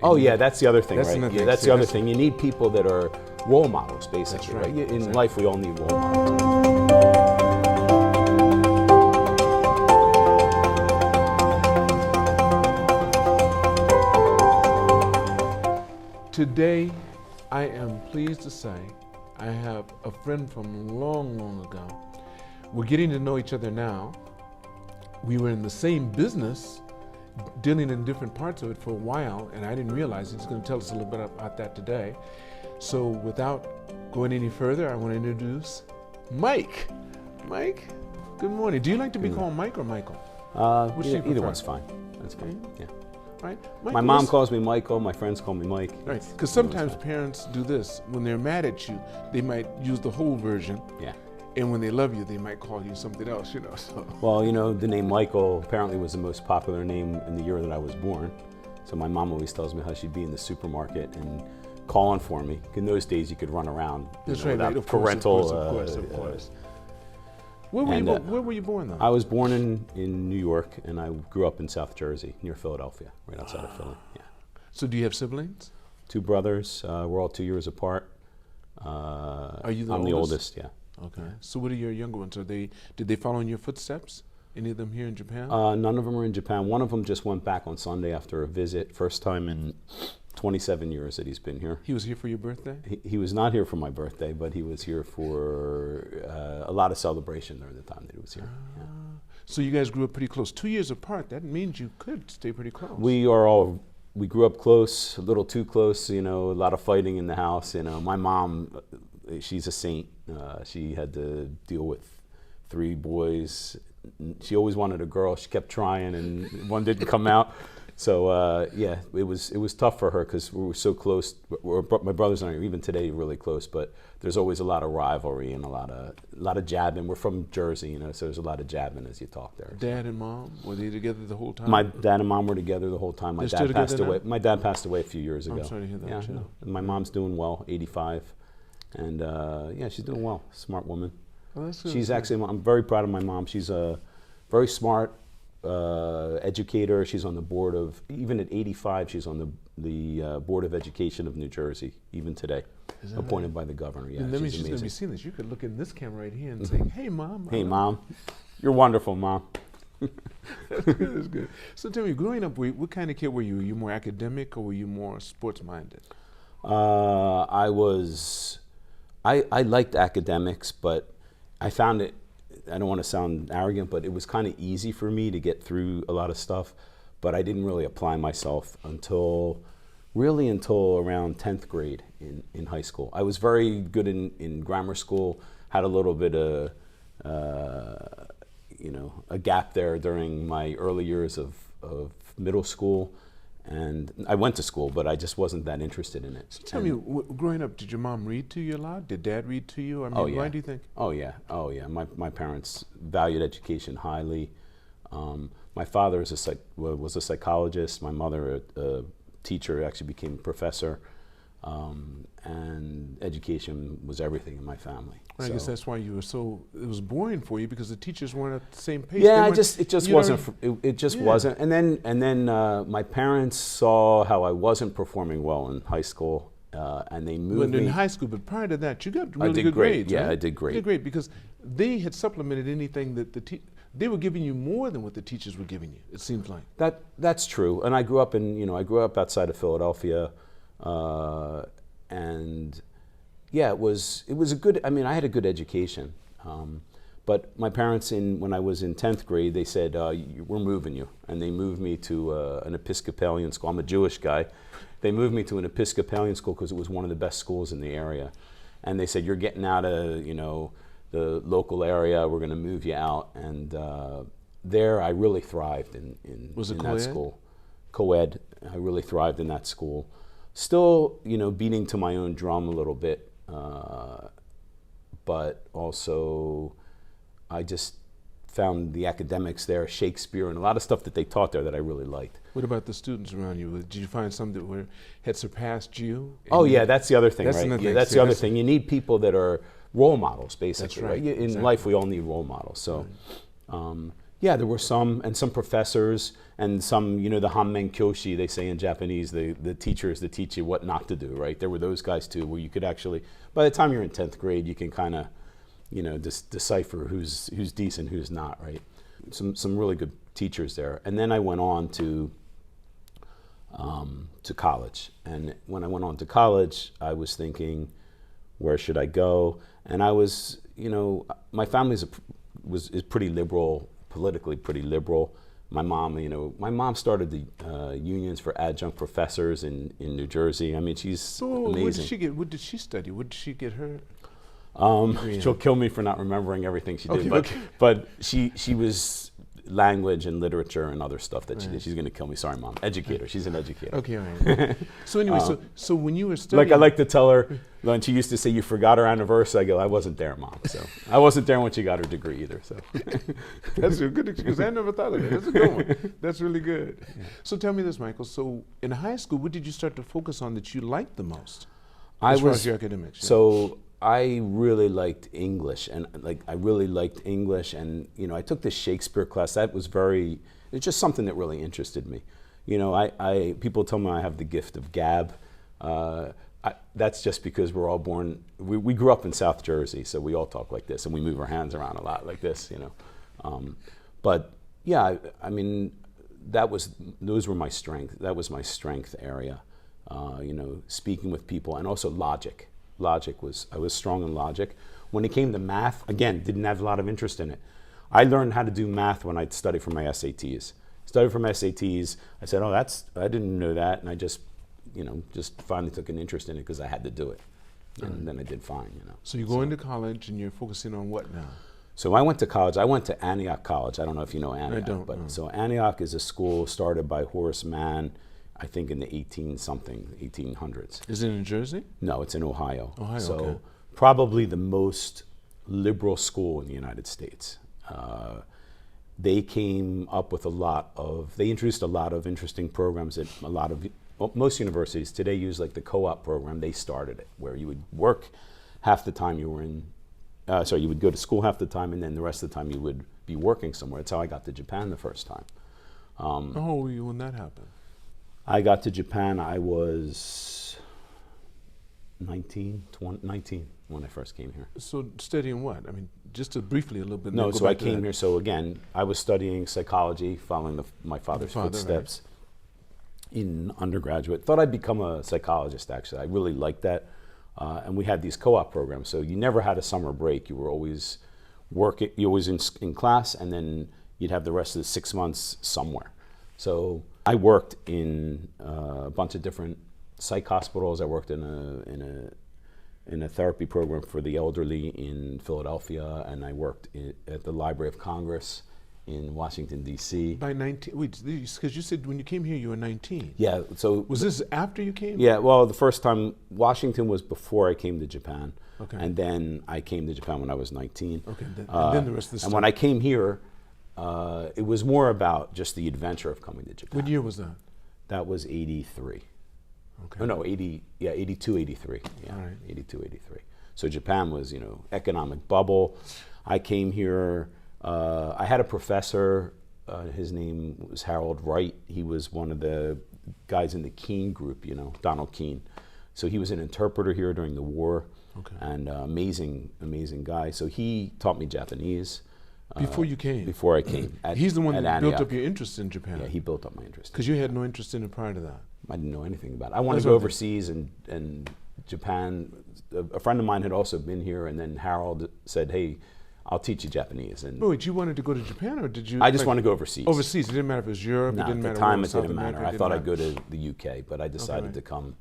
Oh yeah, that's the other thing, That's right? another Yeah, thing. that's See, the other that's- thing. You need people that are role models, basically. That's right. In Exactly. life, we all need role models. Today, I am pleased to say I have a friend from long, long ago. We're getting to know each other now. We were in the same business, dealing in different parts of it for a while, and I didn't realize he's going to tell us a little bit about that today. So without going any further, I want to introduce Mike. Mike, good morning. Do you like to be called Mike or Michael? Which do you Either prefer? one's fine. That's fine. Yeah. Right? My Michael, mom let's- calls me Michael. My friends call me Mike. Right, It's- because either one's sometimes fine. parents do this. When they're mad at you, they might use the whole version, Yeah. and when they love you, they might call you something else, you know. So. Well, the name Michael apparently was the most popular name in the year that I was born. So my mom always tells me how she'd be in the supermarket and calling for me. In those days, you could run around That's right, without right, of course, parental. of course. Where were you born, though? I was born in New York, and I grew up in South Jersey, near Philadelphia, right outside of Philly. Yeah. So do you have siblings? 2 brothers. We're all 2 years apart. Are you the I'm the oldest? oldest, yeah. Okay. So what are your younger ones? Did they follow in your footsteps? Any of them here in Japan? None of them are in Japan. One of them just went back on Sunday after a visit. First time in 27 years that he's been here. He was here for your birthday? He was not here for my birthday, but he was here for a lot of celebration during the time that he was here. Yeah. So you guys grew up pretty close. 2 years apart. That means you could stay pretty close. We grew up close, a little too close, a lot of fighting in the house. My mom, she's a saint. She had to deal with 3 boys. She always wanted a girl. She kept trying, and one didn't come out. So yeah, it was tough for her because we were so close. My brothers and I are even today really close, but there's always a lot of rivalry and a lot of jabbing. We're from Jersey, so there's a lot of jabbing as you talk there. Dad and mom, were they together the whole time? My dad and mom were together the whole time. My They're dad still passed together away. now? My dad passed away a few years ago. I'm sorry to hear that, Yeah, too. no. And my mom's doing well, 85, and yeah, she's doing well. Smart woman. Well, that's good. She's actually. I'm very proud of my mom. She's a very smart educator. She's on the board of, even at 85, she's on the Board of Education of New Jersey, even today, appointed by the governor. Yeah, And that means she's she's going to amazing. be seeing this. You could look in this camera right here and say, "Hey, mom." Hey, Mom, you're wonderful, Mom. That's good. That's good. So tell me, growing up, what kind of kid were you? Were you more academic or were you more sports-minded? I liked academics, but I found it, I don't want to sound arrogant, but it was kind of easy for me to get through a lot of stuff, but I didn't really apply myself until around 10th grade in high school. I was very good in grammar school, had a little bit of, a gap there during my early years of middle school. And I went to school, but I just wasn't that interested in it. So tell me, growing up, did your mom read to you a lot? Did Dad read to you? I mean, Oh, yeah. why do you think? Oh yeah. My parents valued education highly. My father was a psychologist. My mother, a teacher, actually became a professor. And education was everything in my family. I guess that's why you were it was boring for you because the teachers weren't at the same pace. Yeah, They it just you wasn't. know, It just Yeah. wasn't. And then my parents saw how I wasn't performing well in high school, and they moved But in me. high school, but prior to that, you got I really did good great. grades. Yeah, right? I did great. You did great because they had supplemented anything that they were giving you more than what the teachers were giving you. It seems like. That's true. And I grew up outside of Philadelphia, and yeah, it was a good. I mean, I had a good education, but my parents, when I was in 10th grade, they said, "We're moving you," and they moved me to an Episcopalian school. I'm a Jewish guy. They moved me to an Episcopalian school because it was one of the best schools in the area, and they said, "You're getting out of the local area. We're going to move you out." And there, I really thrived in Was it that co-ed? school. Co-ed. I really thrived in that school. Still, beating to my own drum a little bit, but also I just found the academics there, Shakespeare, and a lot of stuff that they taught there that I really liked. What about the students around you? Did you find some that had surpassed you? Oh yeah, that's the other thing, That's right? another Yeah, thing. that's See, the other that's- thing. You need people that are role models, basically. That's right, In exactly. life, we all need role models. So, Yeah, there were some, and some professors, and some, you know, the hammen kyoshi, they say in Japanese, the teachers that teach you what not to do, right? There were those guys too, where you could actually, by the time you're in 10th grade, you can kind of, you know, decipher who's decent, who's not, right? Some really good teachers there. And then I went on to college. And when I went on to college, I was thinking, where should I go? And I was, you know, my family is pretty liberal, politically pretty liberal. My mom, you know, started the unions for adjunct professors in New Jersey. I mean, she's amazing. What did she study? What did she get her? She'll kill me for not remembering everything she did, but she was language and literature and other stuff that she did. She's going to kill me. Sorry, Mom. Educator. She's an educator. Okay, all right. So anyway, so when you were studying, like I like to tell her when she used to say, "You forgot her anniversary." I go, "I wasn't there, Mom." So I wasn't there when she got her degree either. So that's a good excuse. I never thought of it. That's a good one. That's really good. Yeah. So tell me this, Michael. So in high school, what did you start to focus on that you liked the most as far as your academics? Yeah. So I really liked English, and you know, I took this Shakespeare class. That was it's just something that really interested me. You know, people tell me I have the gift of gab. That's just because we're all born, we grew up in South Jersey, so we all talk like this, and we move our hands around a lot like this, you know. But yeah, I mean, those were my strength. That was my strength area, you know, speaking with people, and also logic. I was strong in logic. When it came to math, again, didn't have a lot of interest in it. I learned how to do math when I studied for my SATs. I said, oh, I didn't know that. And I just finally took an interest in it because I had to do it. And then I did fine, you know. So you go into college and you're focusing on what now? So I went to college. I went to Antioch College. I don't know if you know Antioch. I don't. But so Antioch is a school started by Horace Mann, I think in the 1800s. Is it in Jersey? No, it's in Ohio. So okay. Probably the most liberal school in the United States. They came up with they introduced a lot of interesting programs at most universities today use like the co-op program. They started it where you would work half the time you were you would go to school half the time, and then the rest of the time you would be working somewhere. That's how I got to Japan the first time. When that happened? I got to Japan, I was 19 when I first came here. So studying what? I mean, just to briefly a little bit. No, so I came here, so again, I was studying psychology, following my father's footsteps in undergraduate. Thought I'd become a psychologist, actually. I really liked that. And we had these co-op programs, so you never had a summer break. You were always working, you were always in class, and then you'd have the rest of the 6 months somewhere. So I worked in a bunch of different psych hospitals. I worked in a therapy program for the elderly in Philadelphia, and I worked at the Library of Congress in Washington, D.C. By 19, because you said when you came here you were 19. Yeah, so... Was this after you came? Yeah, well, the first time, Washington was before I came to Japan. Okay. And then I came to Japan when I was 19. Okay, and then the rest of the story. And when I came here, it was more about just the adventure of coming to Japan. What year was that? That was 83. Okay. Oh no, 82, 83. Yeah, right. 82, 83. So Japan was, economic bubble. I came here, I had a professor, his name was Harold Wright. He was one of the guys in the Keene group, Donald Keene. So he was an interpreter here during the war. Okay. And amazing guy. So he taught me Japanese. Before you came? Before I came. He's the one that built up your interest in Japan. Yeah, he built up my interest. Because you had no interest in it prior to that. I didn't know anything about it. I wanted to go overseas, and Japan, a friend of mine had also been here, and then Harold said, hey, I'll teach you Japanese. And wait, you wanted to go to Japan, or did you? I just wanted to go overseas. Overseas, it didn't matter if it was Europe, no, it didn't matter. At the time, it didn't matter. I thought I'd go to the UK, but I decided to come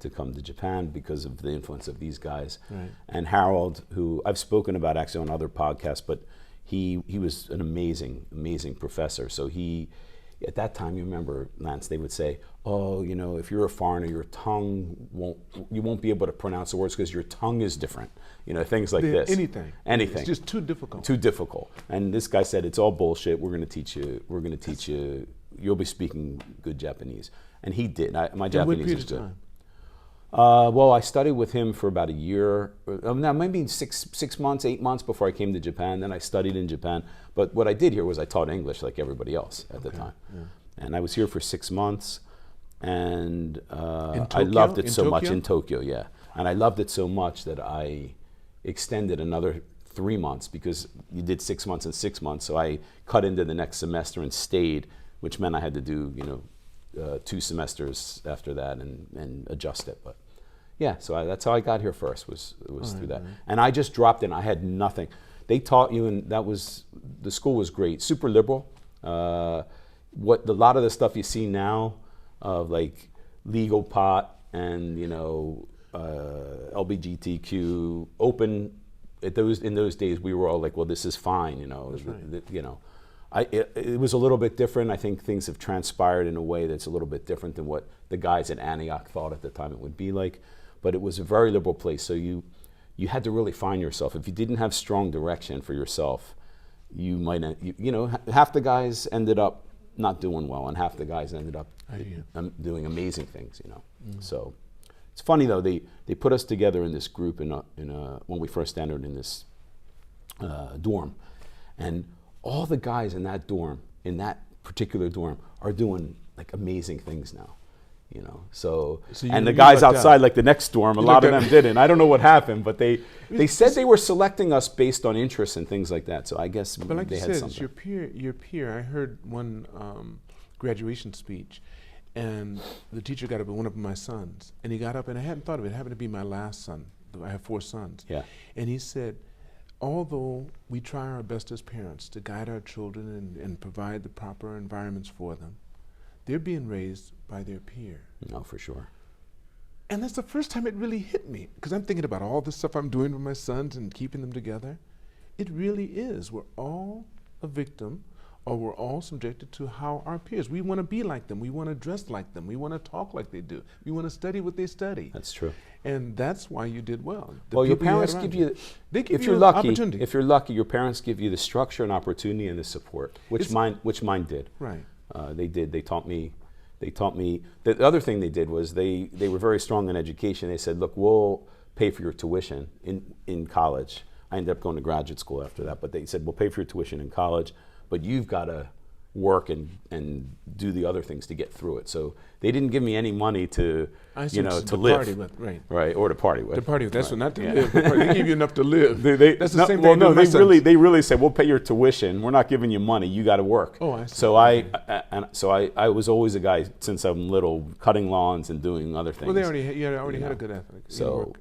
to Japan because of the influence of these guys. Right. And Harold, who I've spoken about actually on other podcasts, but he was an amazing professor. So at that time, you remember, Lance, they would say, oh, if you're a foreigner, your tongue you won't be able to pronounce the words because your tongue is different. Things like this. Anything. It's just too difficult. Too difficult. And this guy said, it's all bullshit. We're going to teach you. You'll be speaking good Japanese. And he did. My Japanese was good. Well, I studied with him for about a year, no, maybe 6 months, 8 months before I came to Japan. Then I studied in Japan. But what I did here was I taught English like everybody else at the time. Yeah. And I was here for 6 months, and I loved it so much in Tokyo, yeah. And I loved it so much that I extended another 3 months, because you did 6 months and 6 months. So I cut into the next semester and stayed, which meant I had to do, 2 semesters after that and adjust it. But yeah, so that's how I got here first, was through that. And I just dropped in. I had nothing. They taught you, and the school was great, super liberal. A lot of the stuff you see now of like legal pot and LGBTQ open, in those days we were all like, well, this is fine, It was a little bit different. I think things have transpired in a way that's a little bit different than what the guys at Antioch thought at the time it would be like. But it was a very liberal place, so you had to really find yourself. If you didn't have strong direction for yourself, you might, half the guys ended up not doing well, and half the guys ended up doing amazing things, So it's funny though, they put us together in this group when we first entered in this dorm, and all the guys in that dorm, in that particular dorm, are doing like amazing things now. So and the guys outside, like the next dorm, a lot of them didn't. I don't know what happened, but they said they were selecting us based on interests and things like that. So I guess but like they had something. It's your peer. I heard one graduation speech, and the teacher got up at one of my sons, and he got up, and I hadn't thought of it. It happened to be my last son. I have 4 sons. Yeah. And he said, although we try our best as parents to guide our children and provide the proper environments for them, they're being raised by their peer. No, for sure. And that's the first time it really hit me, because I'm thinking about all the stuff I'm doing with my sons and keeping them together. It really is. We're all a victim, or we're all subjected to how our peers. We want to be like them. We want to dress like them. We want to talk like they do. We want to study what they study. That's true. And that's why you did well. Well, your parents give you, if you're lucky, your parents give you the structure and opportunity and the support, which mine did. Right. They did. They taught me. The other thing they did was they were very strong in education. They said, look, we'll pay for your tuition in college. I ended up going to graduate school after that, but they said, we'll pay for your tuition in college, but you've got to work and do the other things to get through it. So they didn't give me any money to live. Party with, right, or to party with. To party with. That's what, not to live. They give you enough to live. That's the same thing. Well, no, they really said, we'll pay your tuition. We're not giving you money. You got to work. Oh, I see. So I was always a guy since I'm little, cutting lawns and doing other things. Well, you already had a good ethic. So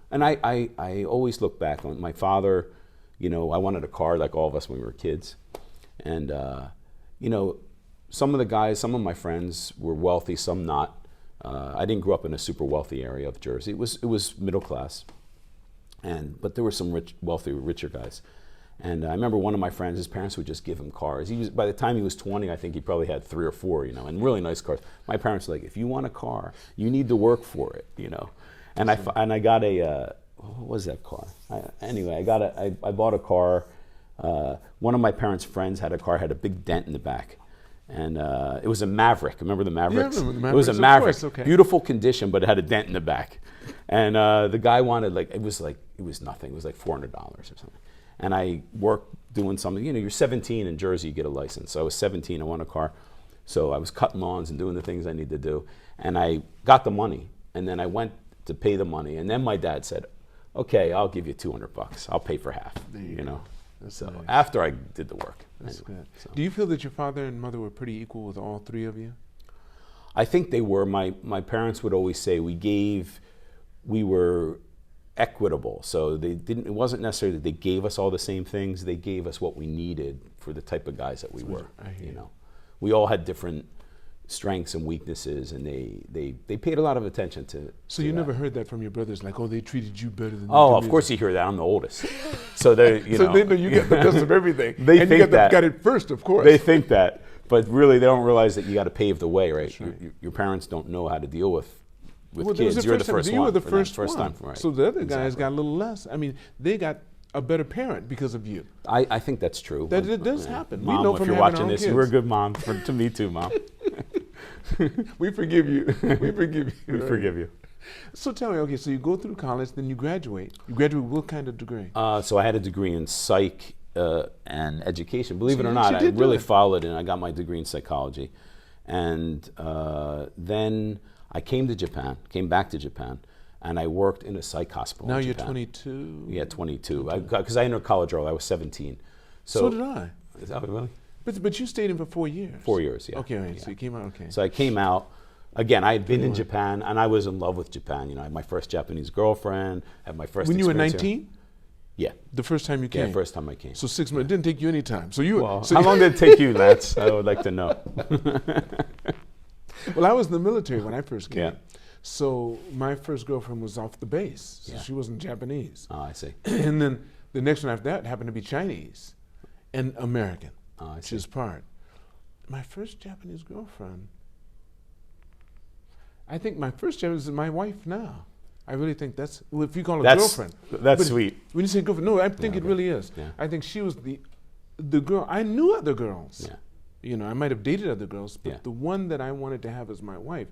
and I always look back on my father. I wanted a car like all of us when we were kids, and some of my friends were wealthy, some not. I didn't grow up in a super wealthy area of Jersey. It was middle class, but there were some richer guys. And I remember one of my friends, his parents would just give him cars. By the time he was 20, I think he probably had 3 or 4, and really nice cars. My parents were like, if you want a car, you need to work for it, And I got a what was that car? I bought a car. One of my parents' friends had a car, had a big dent in the back. And it was a Maverick. Remember the Mavericks? Yeah, I remember the It was a Mavericks, Maverick. of course, okay. Beautiful condition, but it had a dent in the back. And the guy wanted it was nothing. It was like $400 or something. And I worked doing something. You're 17 in Jersey, you get a license. So I was 17, I wanted a car. So I was cutting lawns and doing the things I needed to do. And I got the money. And then I went to pay the money. And then my dad said, okay, I'll give you $200. I'll pay for half, So nice. After I did the work. That's good. So. Do you feel that your father and mother were pretty equal with all 3 of you? I think they were. My parents would always say we were equitable. So it wasn't necessarily that they gave us all the same things. They gave us what we needed for the type of guys that we were. We all had different strengths and weaknesses, and they paid a lot of attention to. So you never heard that from your brothers, like, oh, they treated you better than. Oh, of course you hear that. I'm the oldest, so they know you get the best of everything. They and think you got it first, of course. They think that, but really they don't realize that you got to pave the way, right? Right. Your parents don't know how to deal with well, kids. You're the first one. You were the first time, right? So the other guys got a little less. I mean, they got a better parent because of you. I think that's true. That it does happen. Mom, we know if from you're having watching our this, kids. you were a good mom to me too, Mom. We forgive you. We forgive you. We forgive you. So tell me, okay, so you go through college, then you graduate. You graduate with what kind of degree? So I had a degree in psych and education. Believe it or you not, I actually did do really it. followed and I got my degree in psychology. And then I came back to Japan, and I worked in a psych hospital Now in you're Japan. 22? Yeah, 22. Because I entered college early. I was 17. So did I. Is that really? But you stayed in for 4 years. 4 years, yeah. Okay, right. Yeah. So you came out, okay. So I came out. Again, I had been in Japan, and I was in love with Japan. You know, I had my first Japanese girlfriend, had my first When you were experience here. 19? Yeah. The first time you came? Yeah, first time I came. So 6 months. It didn't take you any time. So you Well, so how long did it take you, Lance? I would like to know. Well, I was in the military when I first came. Yeah. So my first girlfriend was off the base. So Yeah. she wasn't Japanese. Oh, I see. And then the next one after that happened to be Chinese and American. Oh, I which see. is part. My first Japanese girlfriend, I think my first Japanese is my wife now. I really think that's, well, if you call her girlfriend. That's But sweet. When you say girlfriend, no, I think Yeah, it okay. really is. Yeah. I think she was the girl. I knew other girls. Yeah. You know, I might have dated other girls, but Yeah. the one that I wanted to have as my wife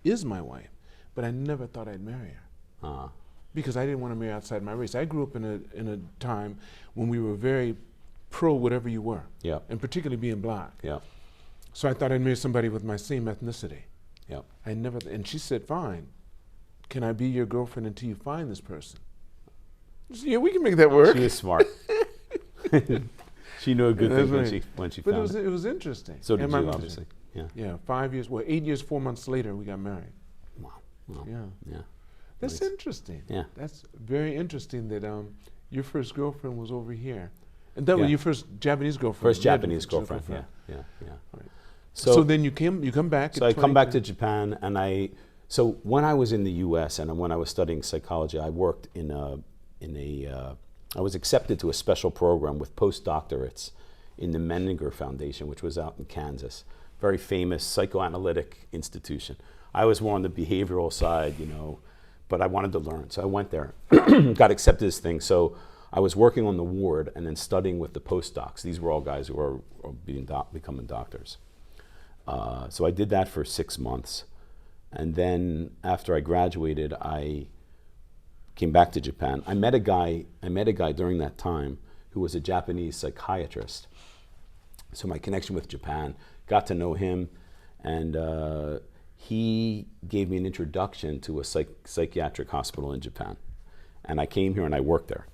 is my wife. But I never thought I'd marry her Uh, because I didn't want to marry outside my race. I grew up in a time when we were very pro whatever you were, yeah. and particularly being black. Yeah. So I thought I'd marry somebody with my same ethnicity. Yeah. I never, and she said, "Fine, can I be your girlfriend until you find this person?" I said, yeah, we can make that work. She is smart. She knew a good That's thing right. when she But found it. it was interesting. So did And my you, mother- obviously. Yeah. Yeah, 5 years. Well, 8 years, 4 months later, we got married. Wow. Wow. Yeah, Yeah. that's Nice. interesting. Yeah. That's very interesting that your first girlfriend was over here, and that Yeah. was your first Japanese girlfriend. First You had Japanese first girlfriend. Yeah. Yeah. Yeah. Right. So, So then you come back. so at I come back to 22. Japan, and so when I was in the U.S. and when I was studying psychology, I worked I was accepted to a special program with postdoctorates in the Menninger Foundation, which was out in Kansas, very famous psychoanalytic institution. I was more on the behavioral side, you know, but I wanted to learn, so I went there, got accepted to this thing. So I was working on the ward and then studying with the postdocs. These were all guys who were becoming doctors. So I did that for 6 months. And then after I graduated, I came back to Japan. I met a guy during that time who was a Japanese psychiatrist. So my connection with Japan, got to know him, and he gave me an introduction to a psychiatric hospital in Japan. And I came here and I worked there.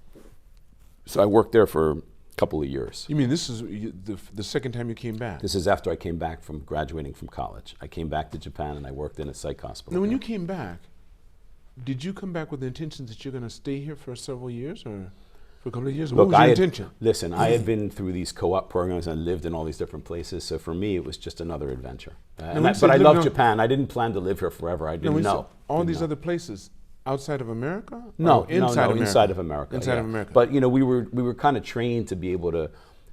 So I worked there for a couple of years. You mean this is the second time you came back? This is after I came back from graduating from college. I came back to Japan and I worked in a psych hospital. Now, when there. you came back, did you come back with the intention that you're going to stay here for several years or for a couple of years? What was your intention? Listen, I had been through these co-op programs and lived in all these different places. So for me, it was just another adventure. But I love Japan. I didn't plan to live here forever. I didn't know. All these other places outside of America? No, Or inside America? inside of America. Inside yeah. of America. But you know, we were kind of trained to be able to.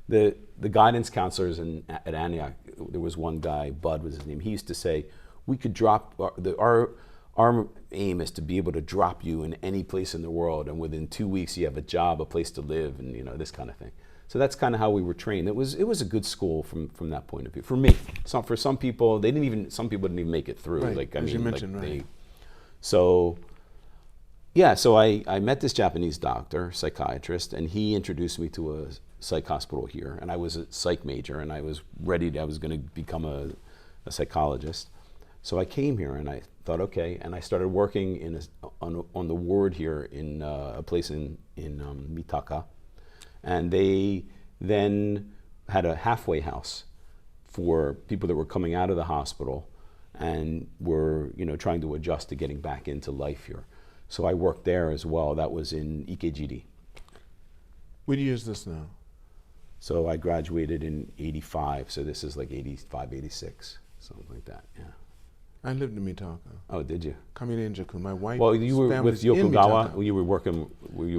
The guidance counselors at Antioch, there was one guy, Bud was his name. He used to say, we could drop our aim is to be able to drop you in any place in the world, and within 2 weeks you have a job, a place to live, and you know, this kind of thing. So that's kind of how we were trained. It was a good school from that point of view. For me, for some people, some people didn't even make it through. Right, Like as you mentioned, right. So I met this Japanese doctor, psychiatrist, and he introduced me to a psych hospital here, and I was a psych major, and I was going to become a psychologist. So I came here, and I thought, okay, and I started working on the ward here in a place in Mitaka, and they then had a halfway house for people that were coming out of the hospital and were, you know, trying to adjust to getting back into life here. So I worked there as well. That was in Ikejiri. What year is this now? So I graduated in 85, so this is like 85, 86, something like that, yeah. I lived in Mitaka. Oh, did you? Kamirenjaku. My wife. Well, you were with Yokogawa. Were you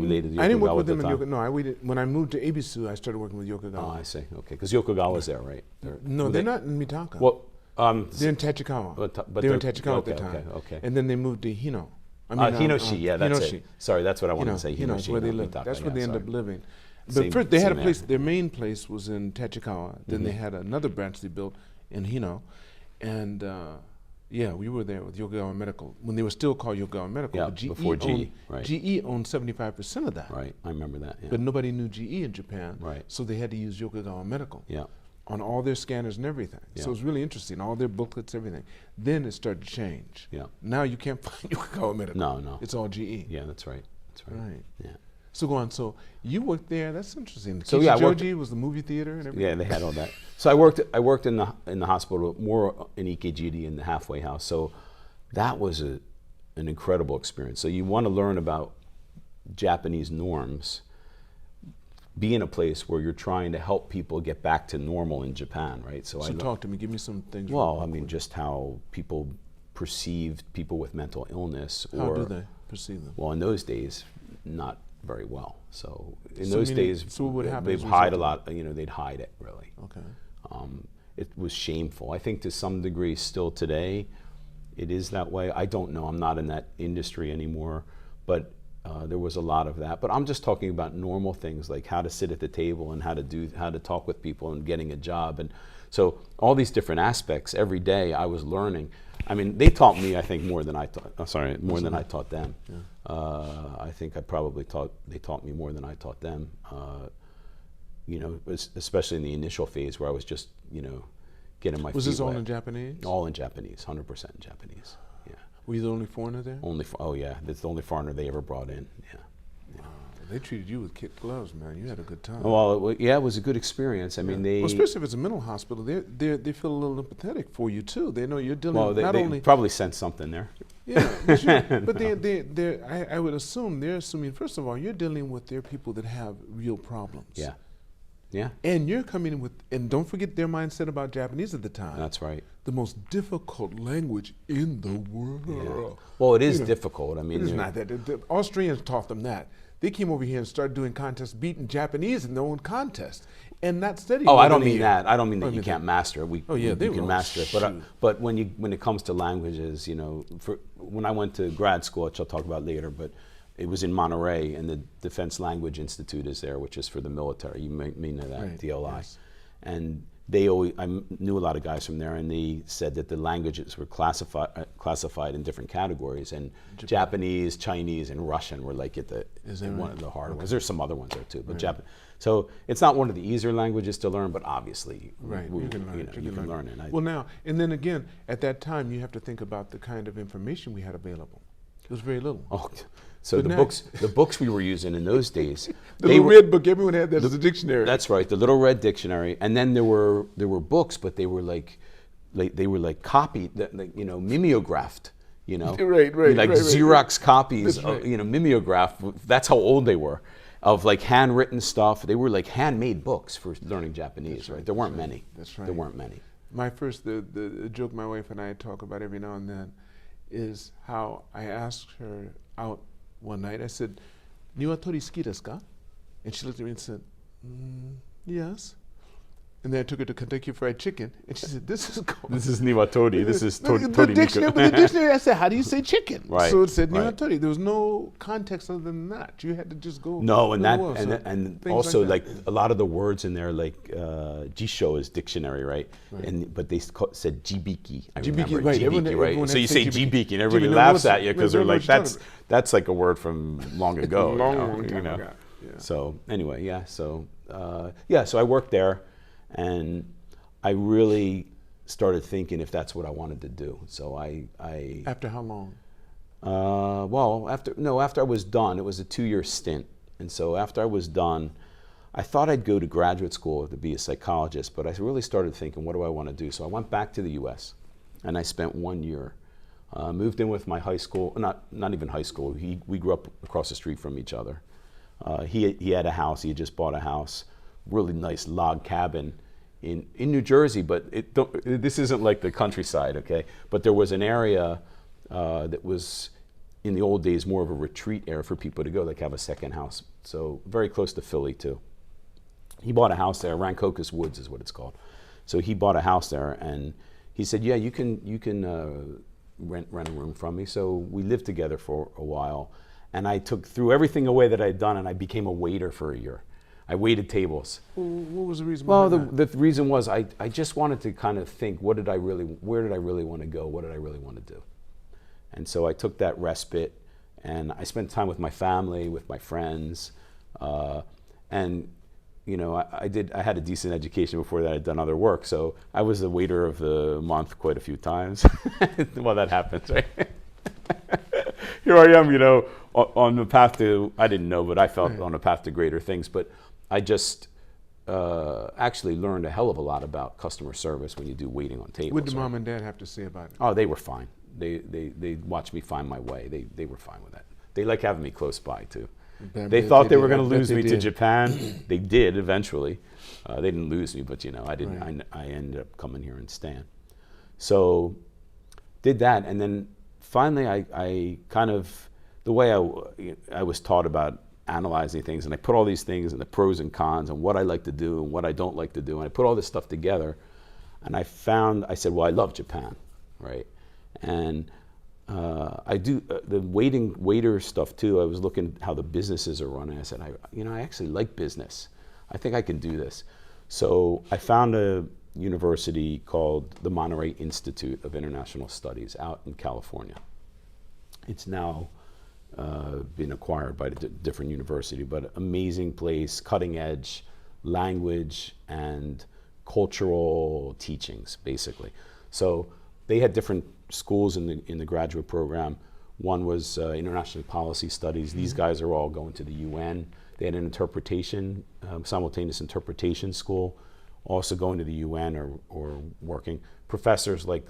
related to Yokogawa I didn't work with at them the in time? Yokogawa. No, when I moved to Ebisu, I started working with Yokogawa. Oh, I see. Okay, because Yokogawa's there, right? No, they're not in Mitaka. Well, they're in Tachikawa. but They're in Tachikawa at the time. Okay. And then they moved to Hino. Hinoshi, yeah, that's Hinoshi. it. Sorry, that's what I wanted to say. Hino is where they lived. Mitaka, That's where yeah, they ended sorry. up living. But Same- first, they had a same place. area. Their main place was in Tachikawa. Then they had another branch they built in Hino, and Yeah, we were there with Yokogawa Medical when they were still called Yokogawa Medical. Yeah, but before GE, right. GE owned 75% of that. Right, I remember that. Yeah. But nobody knew GE in Japan, Right. so they had to use Yokogawa Medical Yeah. on all their scanners and everything. Yeah. So it was really interesting, all their booklets, everything. Then it started to change. Yeah. Now you can't find Yokogawa Medical. No. It's all GE. Yeah, that's right. That's right. Right. Yeah. So go on. So you worked there. That's interesting. So yeah, I worked- Kichijoji was the movie theater and everything. Yeah, they had all that. So I worked in the hospital, more in EKGD in the halfway house. So that was an incredible experience. So you want to learn about Japanese norms, be in a place where you're trying to help people get back to normal in Japan, right? So talk to me. Give me some things. Well, I mean, just how people perceived people with mental illness. How do they perceive them? Well, in those days, not very well. So in So those meaning- days, so what would happen they'd as a hide a result lot. You know, they'd hide it really. Okay. It was shameful. I think to some degree, still today, it is that way. I don't know. I'm not in that industry anymore, but there was a lot of that. But I'm just talking about normal things like how to sit at the table and how to talk with people and getting a job. And so all these different aspects every day I was learning. I mean, they taught me, I think, more than I taught. More than I taught them. Yeah. I think they taught me more than I taught them. You know, especially in the initial phase where I was just, you know, getting my feet wet. Was this all in Japanese? All in Japanese, 100% in Japanese. Yeah. Were you the only foreigner there? Oh yeah, that's the only foreigner they ever brought in. Yeah. Wow. They treated you with kid gloves, man. You had a good time. Well, it was a good experience. I mean, well, especially if it's a mental hospital, they feel a little empathetic for you too. They know you're dealing with they only probably sense something there. Yeah, but I would assume they're assuming, first of all, you're dealing with their people that have real problems. Yeah. Yeah. And you're coming in with, and don't forget their mindset about Japanese at the time. That's right. The most difficult language in the world. Yeah. Well, it is difficult. I mean, it's not that. The Austrians taught them that. They came over here and started doing contests, beating Japanese in their own contests, and not studying. Oh, I don't mean that. I don't mean that you can't master it. They can master it. But when it comes to languages, you know, when I went to grad school, which I'll talk about later, but it was in Monterey, and the Defense Language Institute is there, which is for the military. You may know that, right. DLI. Yes. And I knew a lot of guys from there, and they said that the languages were classified in different categories, and Japanese, Chinese, and Russian were like one of the harder ones. There's some other ones there too, but right. So it's not one of the easier languages to learn, but obviously, you can learn it. Well, now, and then again, at that time, you have to think about the kind of information we had available. It was very little. Oh. So the books we were using in those days, the little red book, everyone had that as a dictionary. That's right, the little red dictionary, and then there were books, but they were like copied, you know, mimeographed, you know, right, Xerox copies, right. You know, mimeographed. That's how old they were, of like handwritten stuff. They were like handmade books for learning Japanese, right? There weren't many. That's right. There weren't many. The joke my wife and I talk about every now and then is how I asked her out one night. I said, "Niwatori suki desu ka?" And she looked at me and said, "Yes." And then I took her to Kentucky Fried Chicken, and she said, "This is niwatori. This is tori the dictionary." I said, "How do you say chicken?" Right. So it said niwatori. There was no context other than that. You had to just go. No, and also like a lot of the words in there, like jisho is dictionary, right? But they said jibiki. I remember right? Jibiki, right? So you say jibiki, and everybody laughs at you because they're like, that's like a word from long ago. long time ago. Yeah. So anyway, yeah. So so I worked there. And I really started thinking if that's what I wanted to do. So I After how long? After I was done, it was a 2-year stint. And so after I was done, I thought I'd go to graduate school to be a psychologist, but I really started thinking, what do I want to do? So I went back to the US, and I spent 1 year. Moved in with my high school, not even high school. We grew up across the street from each other. He had a house. He had just bought a house. Really nice log cabin in New Jersey, but this isn't like the countryside, okay? But there was an area that was, in the old days, more of a retreat area for people to go, like have a second house. So very close to Philly too. He bought a house there, Rancocas Woods is what it's called. So he bought a house there, and he said, "Yeah, you can rent a room from me." So we lived together for a while, and I threw everything away that I'd done, and I became a waiter for a year. I waited tables. What was the reason? Well, behind the reason was I just wanted to kind of think, where did I really want to go? What did I really want to do? And so I took that respite, and I spent time with my family, with my friends, and you know, I had a decent education before that. I'd done other work, so I was the waiter of the month quite a few times. Well, that happens, right? Here I am, you know, on the path to, I didn't know, but I felt on a path to greater things. But I just actually learned a hell of a lot about customer service when you do waiting on tables. What did mom and dad have to say about it? Oh, they were fine. They watched me find my way. They were fine with that. They like having me close by too. They thought they were going to lose me to Japan. They did eventually. They didn't lose me, but you know, I didn't. Right. I ended up coming here and staying. So did that, and then finally, I kind of, the way I was taught about analyzing things, and I put all these things and the pros and cons and what I like to do and what I don't like to do, and I put all this stuff together, and I said, well, I love Japan, right? And I do the waiter stuff too. I was looking how the businesses are running. I said, I actually like business. I think I can do this. So I found a university called the Monterey Institute of International Studies out in California. It's now been acquired by a different university, but amazing place, cutting edge language and cultural teachings, basically. So they had different schools in the graduate program. One was international policy studies. These guys are all going to the UN. They had an interpretation, simultaneous interpretation school, also going to the UN or working. Professors like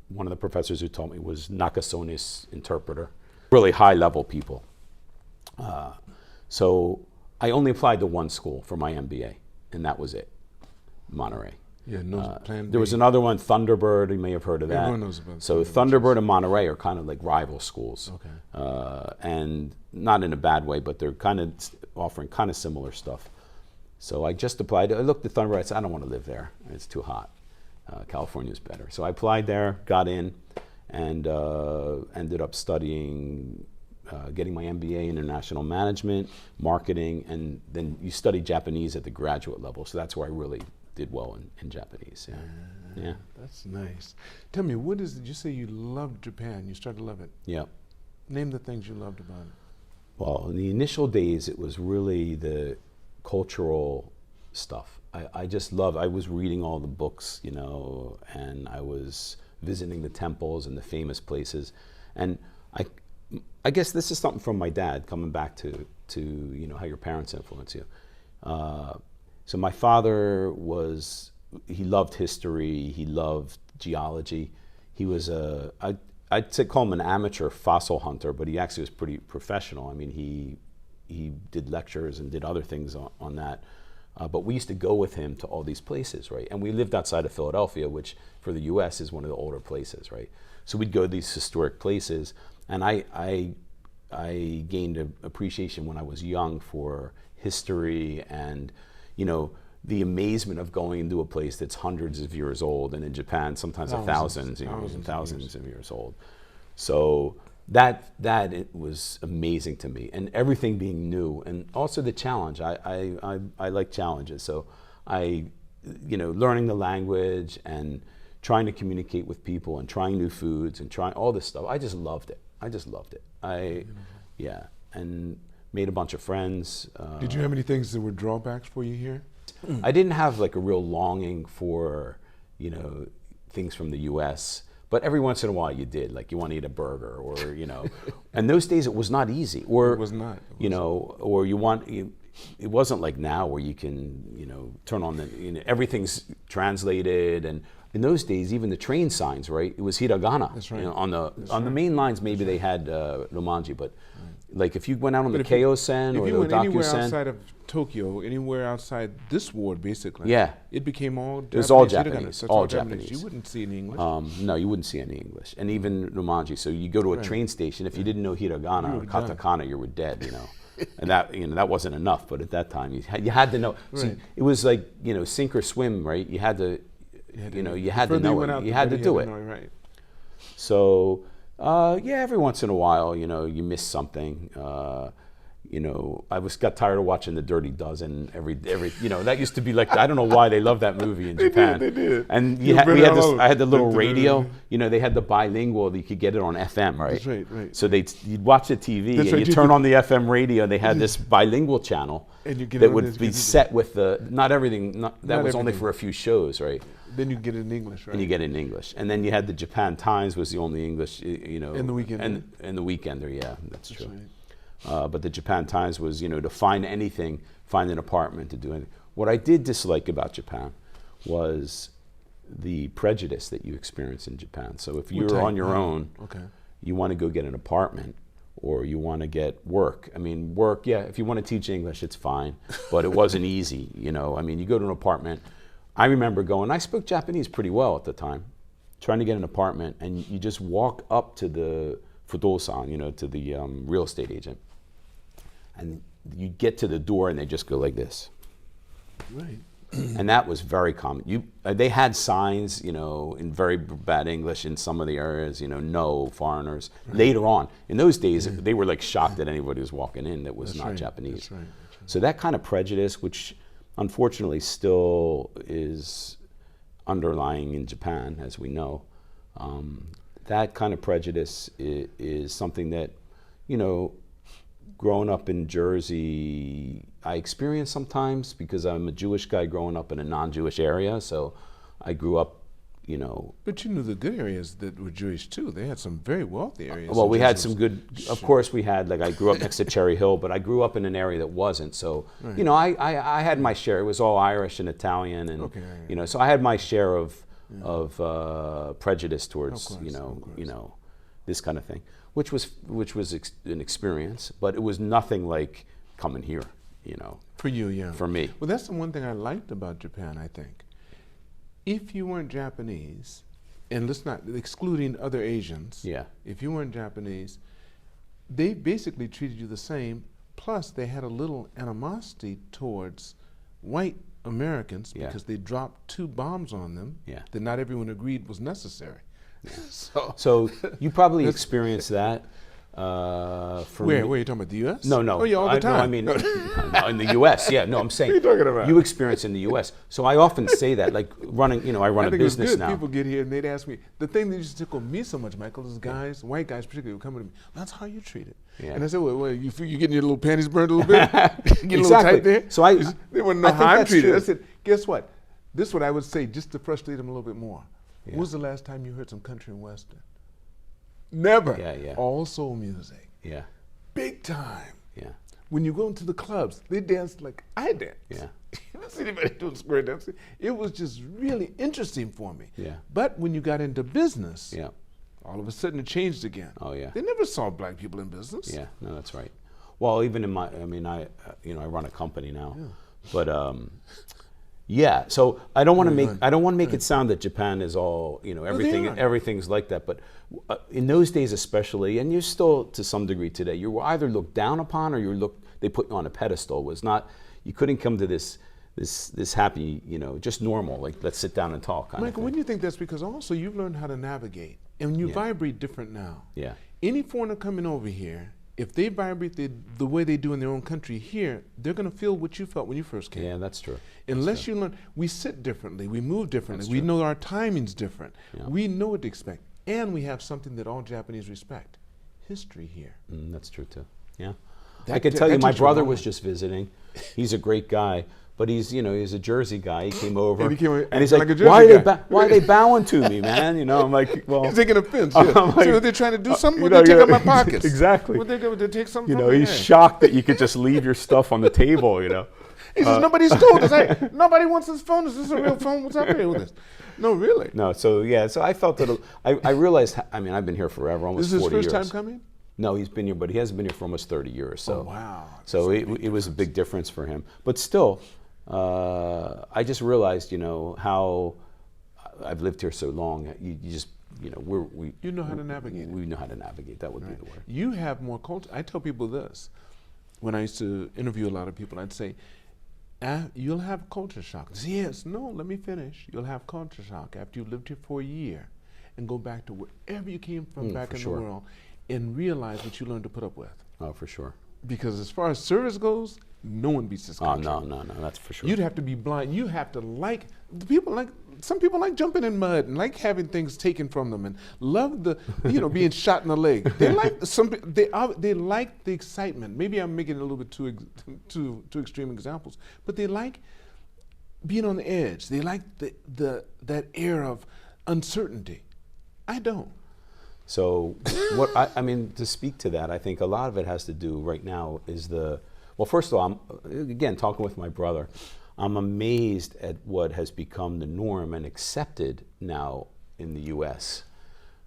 one of the professors who taught me was Nakasone's interpreter. Really high level people. So I only applied to one school for my MBA, and that was it, Monterey. Yeah, no plan B. There was another one, Thunderbird. You may have heard of that. Everyone knows about So Thunderbird and Monterey are kind of like rival schools, and not in a bad way, but they're kind of offering kind of similar stuff. So I just applied. I looked at Thunderbird. I said, I don't want to live there. It's too hot. California's better. So I applied there, got in, and ended up studying, getting my MBA in international management, marketing, and then you study Japanese at the graduate level. So that's where I really did well in Japanese. Yeah. That's nice. Tell me, what is it? You say you loved Japan. You started to love it. Yeah. Name the things you loved about it. Well, in the initial days, it was really the cultural stuff. I just loved, I was reading all the books, you know, and I was visiting the temples and the famous places. And I guess this is something from my dad, coming back to you know, how your parents influence you. So my father he loved history, he loved geology. He was I'd say call him an amateur fossil hunter, but he actually was pretty professional. I mean, he did lectures and did other things on that. But we used to go with him to all these places, right? And we lived outside of Philadelphia, which for the US is one of the older places, right? So we'd go to these historic places, and I gained an appreciation when I was young for history and, you know, the amazement of going into a place that's hundreds of years old, and in Japan sometimes thousands of years old. So that it was amazing to me, and everything being new, and also the challenge. I like challenges, so learning the language and trying to communicate with people and trying new foods and trying all this stuff. I just loved it. And made a bunch of friends. Did you have any things that were drawbacks for you here? I didn't have like a real longing for, you know, things from the U.S., but every once in a while you did, like you want to eat a burger or, you know, and those days it was not easy. Or, it was not. You know, or it wasn't like now where you can, you know, turn on everything's translated, and in those days, even the train signs, right? It was hiragana. That's right. You know, on the main lines, maybe they had romanji, but like if you went out on the Keio-sen or the Daku-sen. If you went anywhere outside of Tokyo, anywhere outside this ward, basically, it became all Japanese. It was all Japanese. All Japanese. You wouldn't see any English. No, you wouldn't see any English, and even romanji. So you go to a train station. If you didn't know hiragana or katakana, you were dead. You know. And that wasn't enough, but at that time you had to know. Right. So it was like, you know, sink or swim, right? You had to know it. You had to do it. Right. So every once in a while, you know, you miss something. I got tired of watching The Dirty Dozen every that used to be like, I don't know why they love that movie in Japan. They did. And I had the little radio. They had the bilingual. You could get it on FM, right? That's right. So you'd watch the TV and you turn on the FM radio. And they had this bilingual channel that would be set with not everything. That was only for a few shows, right? Then you get it in English, right? And you get it in English. And then you had the Japan Times was the only English, And the Weekender. And the Weekender, yeah, that's true. Right. But the Japan Times was, to find anything, find an apartment, to do anything. What I did dislike about Japan was the prejudice that you experience in Japan. So if you're on your own, you want to go get an apartment or you want to get work. I mean, work, yeah, if you want to teach English, it's fine, but it wasn't easy, you go to an apartment. I remember I spoke Japanese pretty well at the time, trying to get an apartment, and you just walk up to the fudosan, to the real estate agent, and you get to the door and they just go like this. Right. And that was very common. They had signs, in very bad English in some of the areas, no foreigners. Right. Later on, in those days, they were like shocked that anybody was walking in that was not Japanese. That's right. So that kind of prejudice, which unfortunately still is underlying in Japan, as we know, that kind of prejudice is something that, growing up in Jersey, I experience sometimes because I'm a Jewish guy growing up in a non-Jewish area. So I grew up, But you knew the good areas that were Jewish too. They had some very wealthy areas. Well, we had some good, of course we had, I grew up next to Cherry Hill, but I grew up in an area that wasn't. So, right. I had my share. It was all Irish and Italian. And, so I had my share of prejudice towards, this kind of thing, which was an experience, but it was nothing like coming here, For you, yeah. For me. Well, that's the one thing I liked about Japan, I think. If you weren't Japanese, and let's not, excluding other Asians, if you weren't Japanese, they basically treated you the same, plus they had a little animosity towards white Americans because they dropped 2 bombs on them that not everyone agreed was necessary. Yeah. So you probably experienced that. Where are you talking about, the U.S.? No. Oh, yeah, all the time. No, I mean, in the U.S., yeah. No, I'm saying. What are you talking about? You experience in the U.S. So I often say that, like running, I run a business now. People get here and they'd ask me, the thing that used to tickle me so much, Michael, is guys, white guys particularly, would come to me, that's how you treat it. Yeah. And I said, well, you getting your little panties burned a little bit? Get a little tight there? So they wouldn't know how I'm treated. I said, guess what? This is what I would say just to frustrate them a little bit more. Yeah. When was the last time you heard some country and western? Never. Yeah. All soul music. Yeah. Big time. Yeah. When you go into the clubs, they dance like I dance. Yeah. You don't see anybody doing square dancing. It was just really interesting for me. Yeah. But when you got into business, all of a sudden it changed again. Oh yeah. They never saw black people in business. Yeah. No, that's right. Well, even in I run a company now, but yeah. So I don't want to make it sound that Japan is all everything's like that. But in those days, especially, and you're still to some degree today, you were either looked down upon or they put you on a pedestal. You couldn't come to this happy, just normal, like let's sit down and talk. Michael, when do you think that's because also you've learned how to navigate and you vibrate different now? Yeah. Any foreigner coming over here, if they vibrate the way they do in their own country here, they're going to feel what you felt when you first came. Yeah, that's true. Unless you learn, we sit differently, we move differently, we know our timing's different, we know what to expect, and we have something that all Japanese respect, history here. That's true too, yeah. I can tell you, my brother was just visiting. He's a great guy, but he's a Jersey guy. He came over, and he's like why are they bowing to me, man? I'm like, well. He's taking offense. Yeah. So they're trying to do something, they take out my pockets. Exactly. Would they take something from he's shocked that you could just leave your stuff on the table, He says, nobody stole this. Hey, nobody wants this phone. Is this a real phone? What's up here with this? No, really. No, so I felt that, I realized, I've been here forever, almost 40 years. This is his first time coming? No, he's been here, but he hasn't been here for almost 30 years. So, oh, wow. So it was a big difference for him. But still, I just realized, how I've lived here so long. You just, you know how to navigate it. We know how to navigate. That would be the word. You have more culture. I tell people this. When I used to interview a lot of people, I'd say, you'll have culture shock. They say, yes, no, let me finish. You'll have culture shock after you've lived here for a year and go back to wherever you came from back in the world and realize what you learned to put up with. Oh, for sure. Because as far as service goes, no one beats this Oh, country. no, that's for sure. You'd have to be blind. You have to like the people. Like some people like jumping in mud and like having things taken from them and love the being shot in the leg. They like they like the excitement. Maybe I'm making it a little bit too extreme examples, but they like being on the edge. They like that air of uncertainty. I don't. So I mean, to speak to that, I think a lot of it has to do right now is well, first of all, I'm, again, talking with my brother, I'm amazed at what has become the norm and accepted now in the U.S.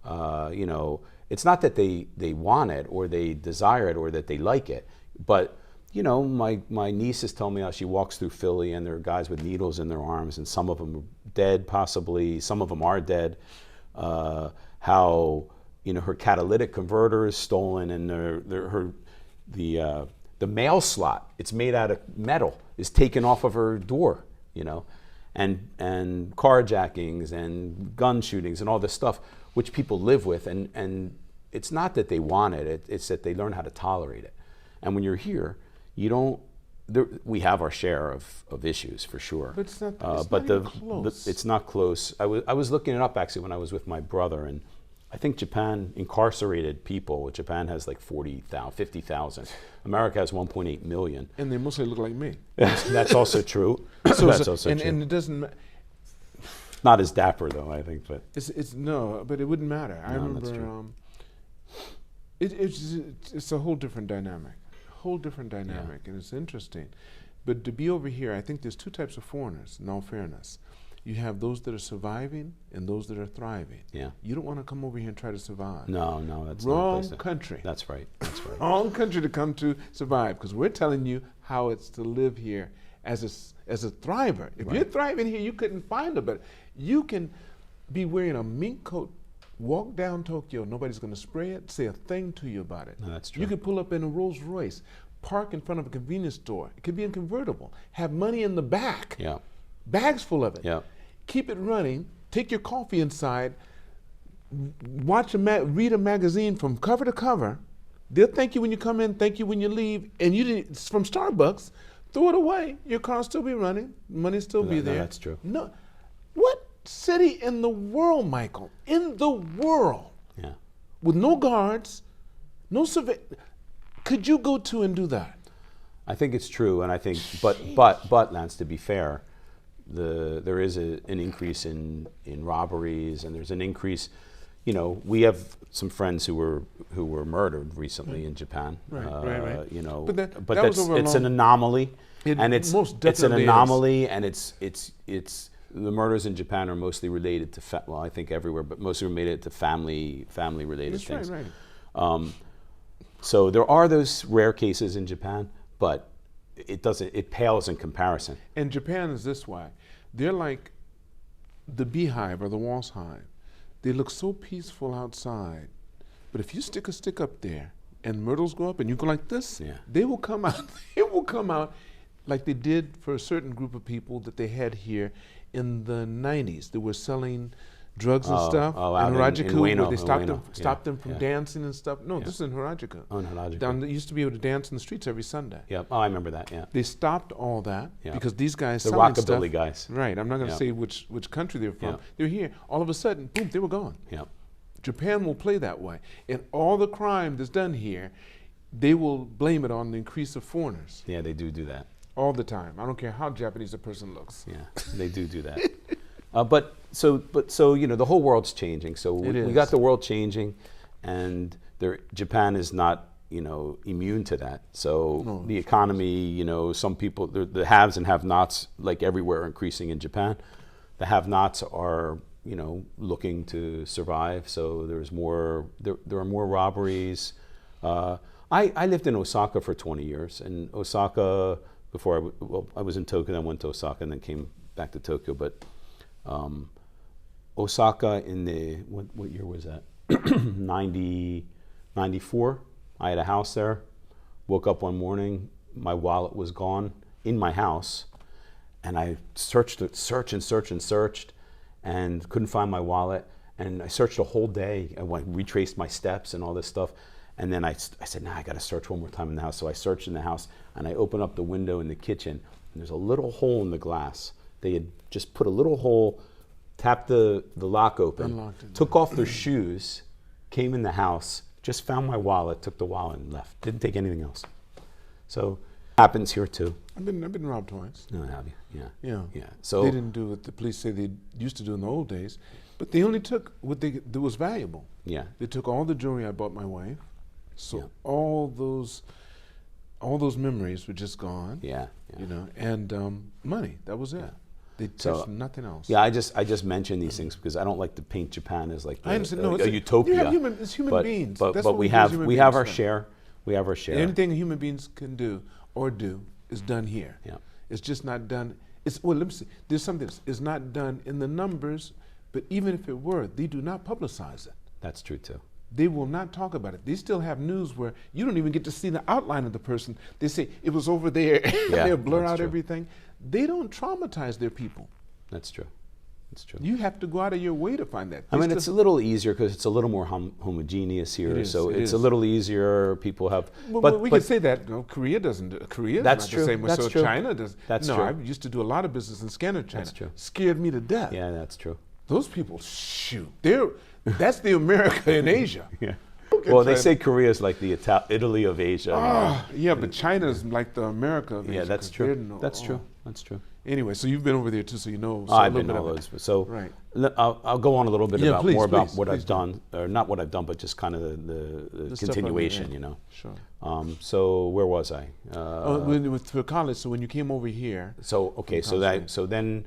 It's not that they want it or they desire it or that they like it, but my niece is telling me how she walks through Philly and there are guys with needles in their arms and some of them are dead possibly, some of them are dead. How her catalytic converter is stolen and the mail slot, it's made out of metal, is taken off of her door, and carjackings and gun shootings and all this stuff, which people live with, and it's not that they want it, it's that they learn how to tolerate it. And when you're here, we have our share of issues for sure. But it's not, close. It's not close. I was looking it up actually when I was with my brother, and I think Japan, incarcerated people, Japan has like 40,000, 50,000. America has 1.8 million. And they mostly look like me. That's also true. So That's also true. And it doesn't. Not as dapper though, I think, but but it wouldn't matter. I remember. That's true. It's a whole different dynamic. And it's interesting. But to be over here, I think there's two types of foreigners, in all fairness. You have those that are surviving and those that are thriving. Yeah. You don't want to come over here and try to survive. No, that's not wrong a place country. That's right. Wrong country to come to survive, because we're telling you how it's to live here as a thriver. If you're thriving here, you couldn't find it, but you can be wearing a mink coat, walk down Tokyo, nobody's going to spray it, say a thing to you about it. No, that's true. You can pull up in a Rolls Royce, park in front of a convenience store. It could be in convertible. Have money in the back. Yeah. Bags full of it. Yeah. Keep it running. Take your coffee inside. Read a magazine from cover to cover. They'll thank you when you come in, thank you when you leave, and it's from Starbucks. Throw it away. Your car will still be running. Money still be there. No, that's true. No, what city in the world, Michael? In the world, with no guards, no survey, could you go to and do that? I think it's true, and I think, but Lance, to be fair, there is an increase in robberies, and there's an increase. We have some friends who were murdered recently in Japan. Right. But it's an anomaly, and it's an anomaly, and it's the murders in Japan are mostly related to I think everywhere, but mostly related to family related things. Right. So there are those rare cases in Japan, but it pales in comparison. And Japan is this way. They're like the beehive or the wasp hive. They look so peaceful outside, but if you stick a stick up there and myrtles go up and you go like this, they will come out. It will come out like they did for a certain group of people that they had here in the 90s. They were selling drugs and stuff. In Harajuku, where they stopped them from dancing and stuff. No, this is in Harajuku. Oh, in Harajuku. They used to be able to dance in the streets every Sunday. Yeah. Oh, I remember that. Yeah. They stopped all that because these guys the selling rockabilly stuff, guys. Right. I'm not going to say which country they're from. Yeah. They're here. All of a sudden, boom, they were gone. Yeah. Japan will play that way, and all the crime that's done here, they will blame it on the increase of foreigners. Yeah, they do that all the time. I don't care how Japanese a person looks. Yeah, they do that. But the whole world's changing. So we got the world changing, and Japan is not immune to that. So the economy, some people, the haves and have-nots, like everywhere, are increasing in Japan. The have-nots are looking to survive. So there are more robberies. I lived in Osaka for 20 years, and Osaka before I was in Tokyo, then I went to Osaka, and then came back to Tokyo. But Osaka in what year was that? 94. I had a house there. Woke up one morning, my wallet was gone in my house, and I searched, and couldn't find my wallet. And I searched a whole day. I retraced my steps and all this stuff, And then I said, nah, I got to search one more time in the house. So I searched in the house, and I opened up the window in the kitchen, and there's a little hole in the glass. They had just put a little hole, tapped the lock open, took off their shoes, came in the house, just found my wallet, took the wallet and left. Didn't take anything else. So happens here too. I've been robbed twice. No, have you? Yeah. Yeah. Yeah. So they didn't do what the police say they used to do in the old days, but they only took what that was valuable. Yeah. They took all the jewelry I bought my wife, so Yeah. all those memories were just gone. Yeah. You know, and money. That was it. Yeah. They touched nothing else. Yeah, I just mention these things because I don't like to paint Japan as like I understand. No, a utopia. It's human beings. But That's what we do as have human we have beings our then. share. We have our share. Anything human beings can do is done here. Yeah. It's just not done. Let me see. There's something. It's not done in the numbers, but even if it were, they do not publicize it. That's true too. They will not talk about it. They still have news where you don't even get to see the outline of the person. They say it was over there. Yeah, They'll blur that's out true. everything. They don't traumatize their people. That's true. That's true. You have to go out of your way to find that. I mean, it's a little easier because it's a little more homogeneous here. It is, so it it's is. a little easier. People have. But we can say that Korea doesn't. Korea is That's not true. the same way. That's So true. China does. That's no, true. I used to do a lot of business in Scanner China. That's true. Scared me to death. Yeah, that's true. Those people, shoot, that's the America in Asia. Yeah. Okay, Well, they China. say Korea is like the Italy of Asia. Yeah, but China's like the America of Asia. Yeah, that's 'cause they're true. That's true. That's true. Anyway, so you've been over there too, so you know. So I've been all those. So Right. I'll go on a little bit Yeah, about please, more about please, what please I've done, or not what I've done, but just kind of the stuff continuation, under- you know. Sure. So where was I? When you went to college, so when you came over here. So okay, so Constantly. so then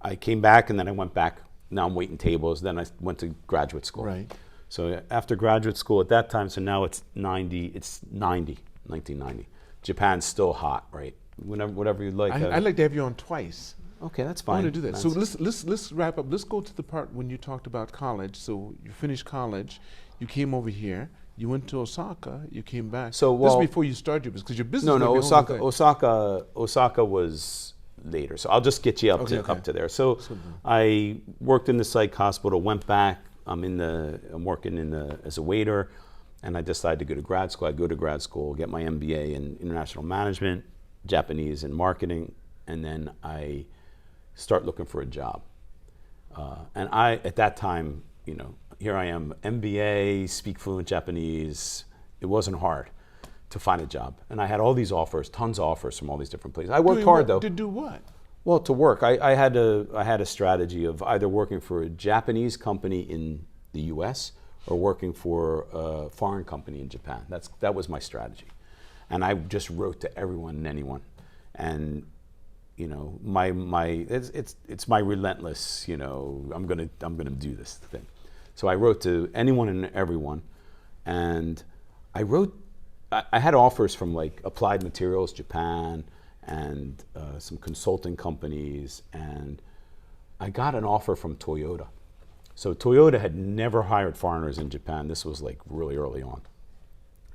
I came back, and then I went back. Now I'm waiting tables. Then I went to graduate school. Right. So after graduate school at that time, so now it's 1990. Japan's still hot, right? Whatever you'd like. I'd like to have you on twice. Okay, that's I fine. want to do that. So That's- let's wrap up. Let's go to the part when you talked about college. So you finished college, you came over here, you went to Osaka, you came back. So, this well- is before you started your business because your business. No, might no, be a whole other Osaka was later. So I'll just get you up Okay, to there. So I worked in the psych hospital, went back. I'm working as a waiter, and I decided to go to grad school. I go to grad school, get my MBA in international management, Japanese and marketing, and then I start looking for a job. And at that time, you know, here I am, MBA, speak fluent Japanese. It wasn't hard to find a job. And I had all these offers, tons of offers from all these different places. I worked hard though. To do what? Well, to work, I had a strategy of either working for a Japanese company in the U.S. or working for a foreign company in Japan. That was my strategy, and I just wrote to everyone and anyone, and you know, it's my relentless, you know, I'm gonna do this thing. So I wrote to anyone and everyone, and I had offers from like Applied Materials Japan and some consulting companies, and I got an offer from Toyota. So Toyota had never hired foreigners in Japan. This was like really early on.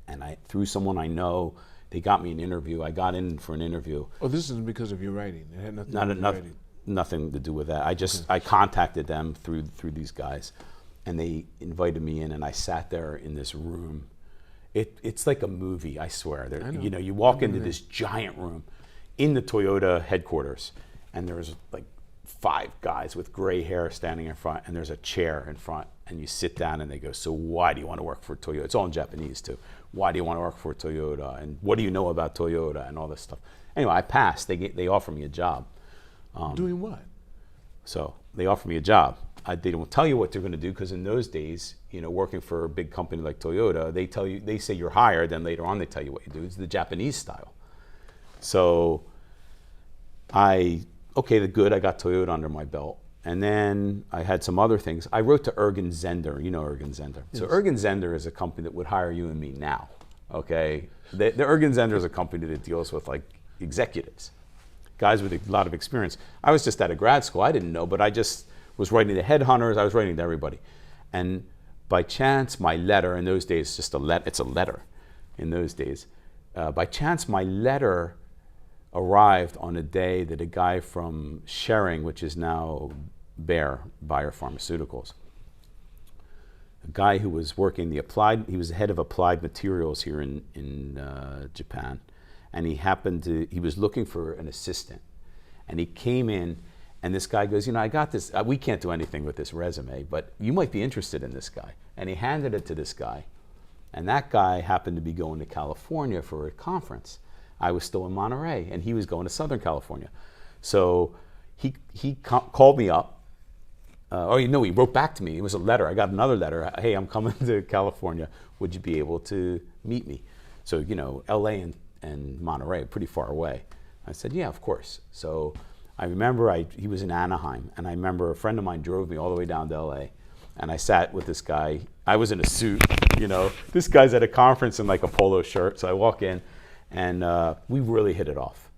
And through someone I know, they got me an interview. I got in for an interview. Oh, this is because of your writing. It had nothing to do with your writing. Nothing to do with that. I contacted them through these guys, and they invited me in, and I sat there in this room. It's like a movie, I swear. I know. You know, you walk into this giant room in the Toyota headquarters, and there's like 5 guys with gray hair standing in front, and there's a chair in front, and you sit down, and they go, "So why do you want to work for Toyota?" It's all in Japanese too. Why do you want to work for Toyota? And what do you know about Toyota and all this stuff? Anyway, I passed. They offered me a job. Doing what? So they offered me a job. They don't tell you what they're going to do because in those days, you know, working for a big company like Toyota, they say you're hired, then later on they tell you what you do. It's the Japanese style. So I got Toyota under my belt. And then I had some other things. I wrote to Ergen Zender. You know Ergen Zender. Yes. So Ergen Zender is a company that would hire you and me now. Okay, the Ergen Zender is a company that deals with like executives, guys with a lot of experience. I was just out of grad school. I didn't know, but I just was writing to headhunters. I was writing to everybody. And by chance, my letter in those days, it's a letter in those days. By chance, my letter arrived on a day that a guy from Schering, which is now Bayer Pharmaceuticals, a guy who was working the applied. He was the head of applied materials here in Japan, and he was looking for an assistant, and he came in. And this guy goes, I got this. We can't do anything with this resume, but you might be interested in this guy. And he handed it to this guy. And that guy happened to be going to California for a conference. I was still in Monterey, and he was going to Southern California. So he called me up. He wrote back to me. It was a letter. I got another letter. Hey, I'm coming to California. Would you be able to meet me? So, LA and Monterey are pretty far away. I said, yeah, of course. So I remember he was in Anaheim, and I remember a friend of mine drove me all the way down to LA, and I sat with this guy. I was in a suit, This guy's at a conference in like a polo shirt, so I walk in, and we really hit it off.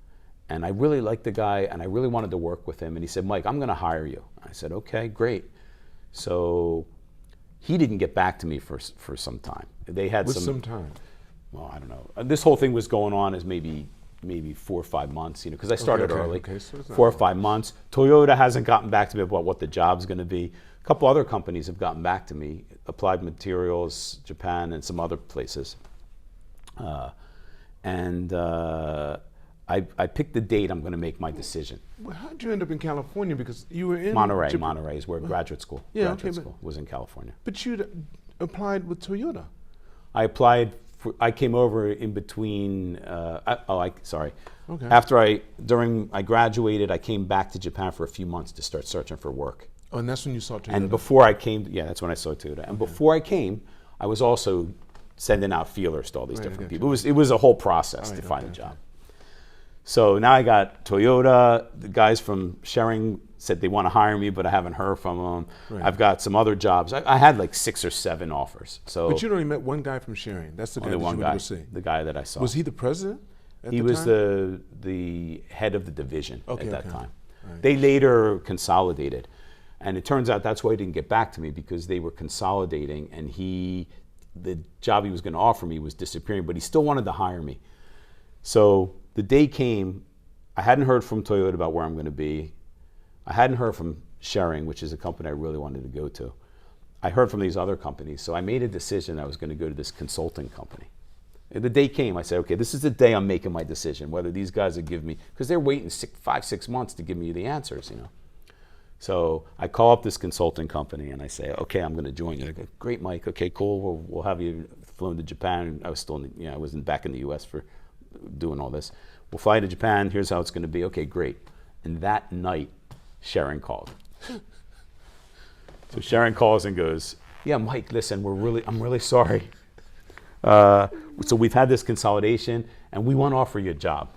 And I really liked the guy, and I really wanted to work with him. And he said, Mike, I'm going to hire you. I said, okay, great. So he didn't get back to me for some time. They had some time? Well, I don't know. This whole thing was going on as maybe 4 or 5 months, because I started early. Okay, so it's not 4 or 5 months. Toyota hasn't gotten back to me about what the job's going to be. A couple other companies have gotten back to me, Applied Materials, Japan, and some other places. I picked the date I'm going to make my decision. Well, how did you end up in California? Because you were in Monterey. Monterey is where graduate school. Yeah, graduate school was in California. But you applied with Toyota. I applied. I came over in between. Sorry. Okay. After I graduated, I came back to Japan for a few months to start searching for work. Oh, and that's when you saw Toyota. And before I came, that's when I saw Toyota. And before I came, I was also sending out feelers to all these different people. It was a whole process to find a job. So now I got Toyota. The guys from Schering said they want to hire me, but I haven't heard from them. Right. I've got some other jobs. I had like 6 or 7 offers. So, but you only met one guy from Schering. That's the guy that you went to see. The guy that I saw. Was he the president at He the was time? the head of the division at that time. Right. They later consolidated. And it turns out that's why he didn't get back to me, because they were consolidating, and the job he was going to offer me was disappearing, but he still wanted to hire me. So the day came, I hadn't heard from Toyota about where I'm going to be. I hadn't heard from Schering, which is a company I really wanted to go to. I heard from these other companies, so I made a decision I was going to go to this consulting company. And the day came, I said, okay, this is the day I'm making my decision, whether these guys would give me, because they're waiting 5-6 months to give me the answers, So I call up this consulting company and I say, okay, I'm going to join you. They go, great, Mike. Okay, cool. We'll have you flown to Japan. I was still, I wasn't back in the U.S. for doing all this. We'll fly to Japan. Here's how it's going to be. Okay, great. And that night, Schering called. So Schering calls and goes, yeah, Mike, listen, I'm really sorry. So we've had this consolidation and we want to offer you a job.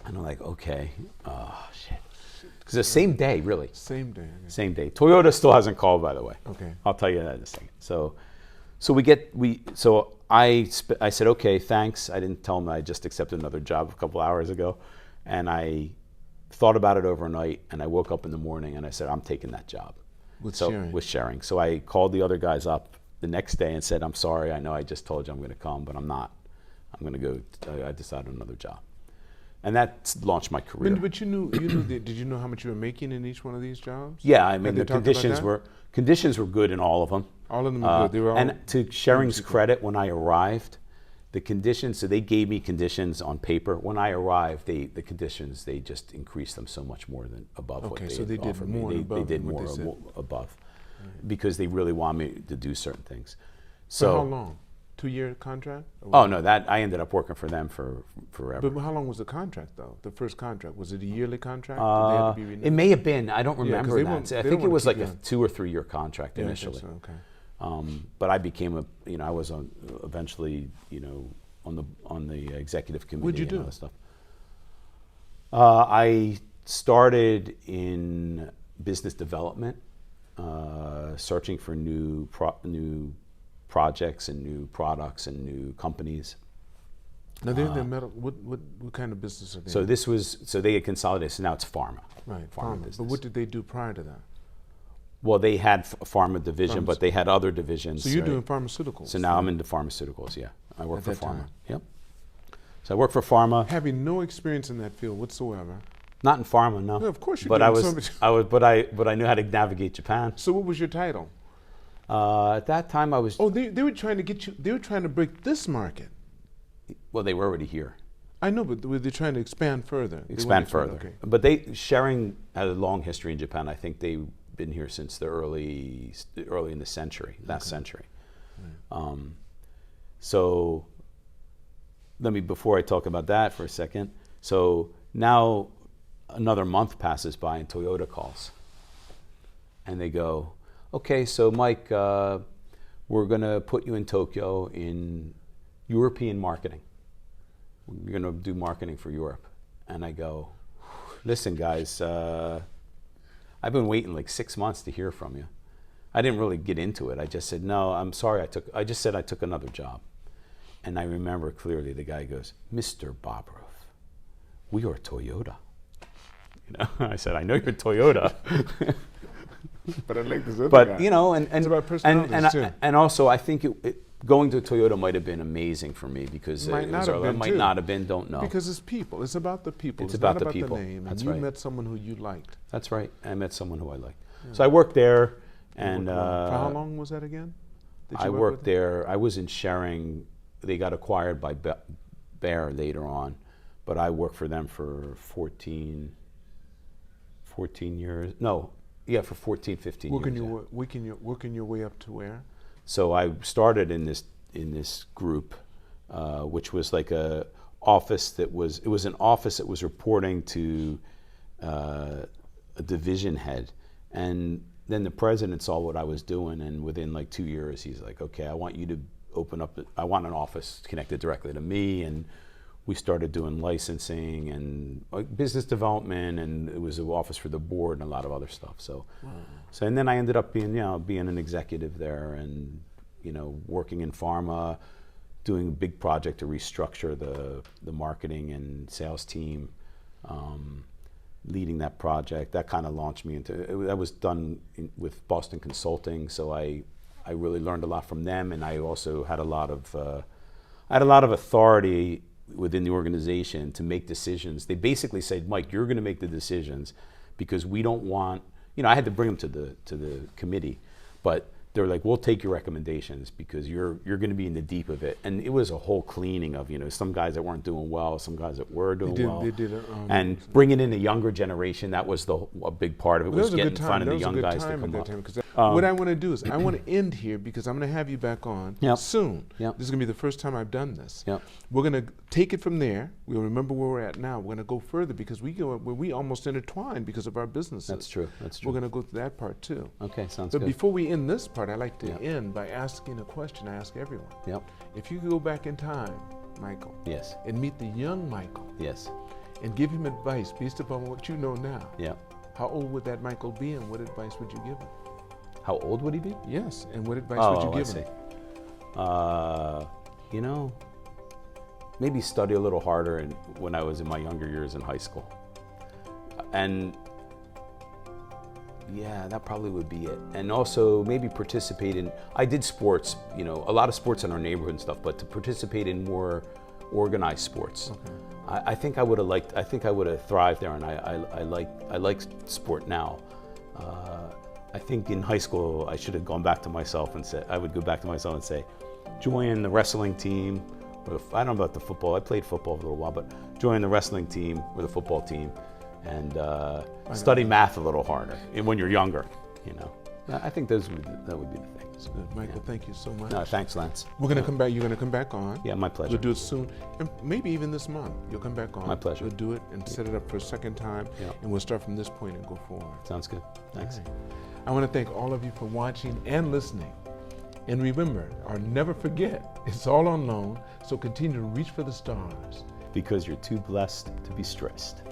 And I'm like, okay, oh shit. Because the same day, really. Same day. Okay. Same day. Toyota still hasn't called, by the way. Okay. I'll tell you that in a second. So I said, okay, thanks. I didn't tell them I just accepted another job a couple hours ago. And I thought about it overnight, and I woke up in the morning and I said, I'm taking that job. With Schering. So I called the other guys up the next day and said, I'm sorry, I know I just told you I'm going to come, but I'm not. I'm going to go, I decided another job. And that launched my career. But did you know how much you were making in each one of these jobs? Yeah, I mean, the conditions were good in all of them. All of them were good. They were all. And to Schering's credit, when I arrived, the conditions, so they gave me conditions on paper. When I arrived, the conditions, they just increased them so much more than above what they so they did offered more me. above They did what more they said. above, because they really want me to do certain things. So how long? 2-year contract? Oh no, that I ended up working for them for forever. But how long was the contract though? The first contract, was it a yearly contract? Did they have to be renewed? It may have been. I don't remember that. I think it was like a 2 or 3 year contract initially. I think so, okay. But I became I was eventually on the executive committee. What'd you do? And all that stuff. I started in business development, searching for new projects and new products and new companies. Now they're in the metal. What kind of business are they? So they had consolidated. So now it's pharma. Right, pharma But business. what did they do prior to that? Well, they had a pharma division, but they had other divisions. So you're doing pharmaceuticals. So now I'm into pharmaceuticals. Yeah, I work for At that pharma. time. Yep. So I work for pharma. Having no experience in that field whatsoever. Not in pharma, no. No, of course you but didn't. but I knew how to navigate Japan. So what was your title? At that time, I was. Oh, they were trying to get you. They were trying to break this market. Well, they were already here. I know, but they're trying to expand further. Expand further. Okay. But Schering had a long history in Japan. I think they've been here since the early in the century, last century. Right. So before I talk about that for a second. So now another month passes by and Toyota calls. And they go, okay, so Mike, we're going to put you in Tokyo in European marketing. You're going to do marketing for Europe. And I go, listen, guys, I've been waiting like 6 months to hear from you. I didn't really get into it. I just said, no, I'm sorry. I just said I took another job. And I remember clearly the guy goes, Mr. Bobrove, we are Toyota. You know, I said, I know you're Toyota. But I like this other but guy. You know, and it's about personalities too. And also, I think going to Toyota might have been amazing for me because might not have been, don't know. Because it's people. It's about the people. It's about not the about people. The name. That's and you right. met someone who you liked. That's right. I met someone who I liked. Yeah. So I worked there, and for how long was that again? I worked there. I was in Schering. They got acquired by Bayer later on, but I worked for them for 14 years. No. Yeah, for 14, 15 years. Working your way up to where? So I started in this group, which was like a office that was an office that was reporting to a division head, and then the president saw what I was doing, and within like 2 years, he's like, okay, I want you to open up. I want an office connected directly to me, and we started doing licensing and business development, and it was an office for the board and a lot of other stuff. So, and then I ended up being an executive there, and working in pharma, doing a big project to restructure the marketing and sales team, leading that project. That kind of launched me into it. That was done with Boston Consulting, so I really learned a lot from them, and I also had a lot of authority within the organization to make decisions. They basically said, Mike, you're going to make the decisions because we don't want, I had to bring them to the committee, but they're like, we'll take your recommendations because you're going to be in the deep of it. And it was a whole cleaning of, some guys that weren't doing well, some guys that were doing well. They did and bringing in the younger generation, that was a big part of it, was getting in front of the young guys to come up. What I want to do is I want to end here because I'm going to have you back on soon. Yep. This is going to be the first time I've done this. Yep. We're going to take it from there. We'll remember where we're at now. We're going to go further because we almost intertwine because of our businesses. That's true. We're going to go to that part too. Okay, sounds good. But before we end this part, I like to end by asking a question I ask everyone. Yep. If you could go back in time, Michael. Yes. And meet the young Michael. Yes. And give him advice based upon what you know now. Yep. How old would that Michael be, and what advice would you give him? How old would he be? Yes, and what advice would you give him? Maybe study a little harder when I was in my younger years in high school. And yeah, that probably would be it. And also maybe participate in, I did sports, a lot of sports in our neighborhood and stuff, but to participate in more organized sports. Okay. I think I would have thrived there, and I like sport now. I think in high school I should have gone back to myself and said, I would go back to myself and say, join the wrestling team. Or I don't know about the football. I played football for a little while, but join the wrestling team or the football team, and study math a little harder when you're younger. I think that would be the thing. That's good, Michael. Thank you so much. No, thanks, Lance. We're gonna come back. You're gonna come back on. Yeah, my pleasure. We'll do it soon, and maybe even this month. You'll come back on. My pleasure. We'll do it and set it up for a second time, and we'll start from this point and go forward. Sounds good. Thanks. Right. I want to thank all of you for watching and listening. And remember, or never forget, it's all on loan, so continue to reach for the stars. Because you're too blessed to be stressed.